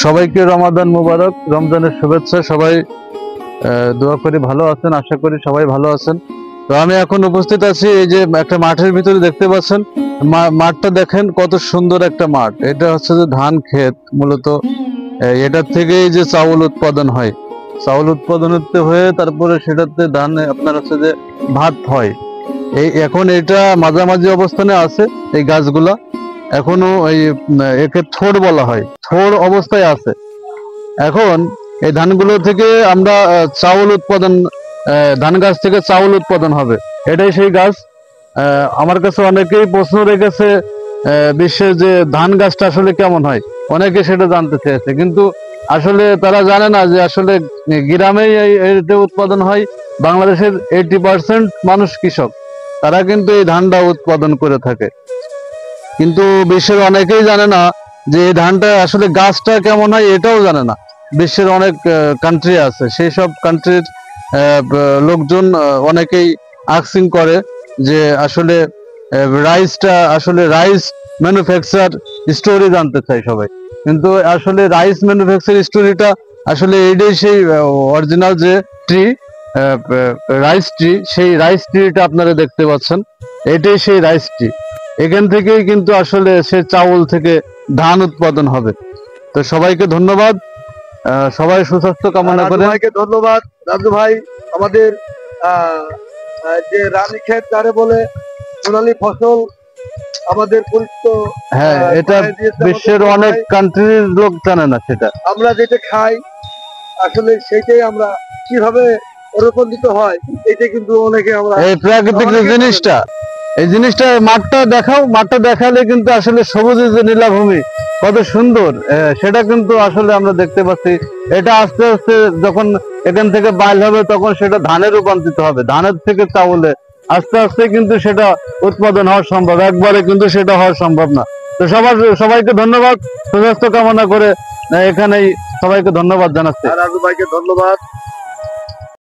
সবাইকে রমাদান মুবারক, রমজানের শুভেচ্ছা। সবাই দোয়া করি ভালো আছেন, আশা করি সবাই ভালো আছেন। তো আমি এখন উপস্থিত আছি এই যে একটা মাঠের ভিতরে, দেখতে পাচ্ছেন মাঠটা দেখেন কত সুন্দর একটা মাঠ। এটা হচ্ছে যে ধান ক্ষেত মূলত। এটার থেকেই যে চাউল উৎপাদন হয়, চাউল উৎপাদন হয়ে তারপরে সেটাতে ধান আপনার হচ্ছে যে ভাত হয়। এই এখন এটা মাঝামাঝি অবস্থানে আছে এই গাছগুলা, এখনো এই একে থোড় বলা হয়, থোড় অবস্থায় আছে। এখন এই ধানগুলো থেকে আমরা চাউল উৎপাদন, ধান গাছ থেকে চাউল উৎপাদন হবে, এটাই সেই গাছ। আমার কাছে অনেকেই প্রশ্ন রেখেছে বিশ্বে যে ধান গাছটা আসলে কেমন হয়, অনেকে সেটা জানতে চেয়েছে, কিন্তু আসলে তারা জানে না যে আসলে গ্রামেই এটা উৎপাদন হয়। বাংলাদেশের 80% মানুষ কৃষক, তারা কিন্তু এই ধানটা উৎপাদন করে থাকে। কিন্তু বিশ্বের অনেকেই জানে না যে এই ধানটা আসলে গাছটা কেমন হয়, এটাও জানে না। বিশ্বের অনেক কান্ট্রি আছে, সেই সব কান্ট্রির লোকজন অনেকেই আস্কিং করে যে আসলে রাইসটা, আসলে রাইস ম্যানুফ্যাকচার স্টোরি জানতে চাই সবাই। কিন্তু আসলে রাইস ম্যানুফ্যাকচার স্টোরিটা আসলে এইটাই সেই অরিজিনাল যে ট্রি, রাইস ট্রি, সেই রাইস ট্রিটা আপনারা দেখতে পাচ্ছেন, এটাই সেই রাইস ট্রি। এখান থেকেই কিন্তু আসলে সে চাউল থেকে ধান উৎপাদন হবে। তো সবাইকে ধন্যবাদ, সবাই সুস্বাস্থ্য কামনা করে। ভাইকে ধন্যবাদ। রাজু ভাই আমাদের যে রানী ক্ষেত যারে বলে, সোনালী ফসল আমাদের পরিচিত। হ্যাঁ, এটা বিশ্বের অনেক কান্ট্রির লোক জানে না সেটা। আমরা যেটা খাই আসলে সেইটাই আমরা কিভাবে রূপান্তরিত হয়, এটা কিন্তু অনেকে আমরা এই প্রাকৃতিক যে জিনিসটা, এই জিনিসটা মাঠটা দেখাও, মাঠটা দেখালে কিন্তু আসলে সবুজের যে নীলাভূমি কত সুন্দর, সেটা কিন্তু আসলে আমরা দেখতে পাচ্ছি। এটা আস্তে আস্তে যখন এখান থেকে বাইল হবে তখন সেটা ধানে রূপান্তরিত হবে, ধানের থেকে চাউলে আস্তে আস্তে কিন্তু সেটা উৎপাদন হওয়া সম্ভব, একবারে কিন্তু সেটা হওয়া সম্ভব না। তো সবাইকে ধন্যবাদ, সুস্বাস্থ্য কামনা করে এখানেই সবাইকে ধন্যবাদ জানাচ্ছি। রাজু ভাইকে ধন্যবাদ।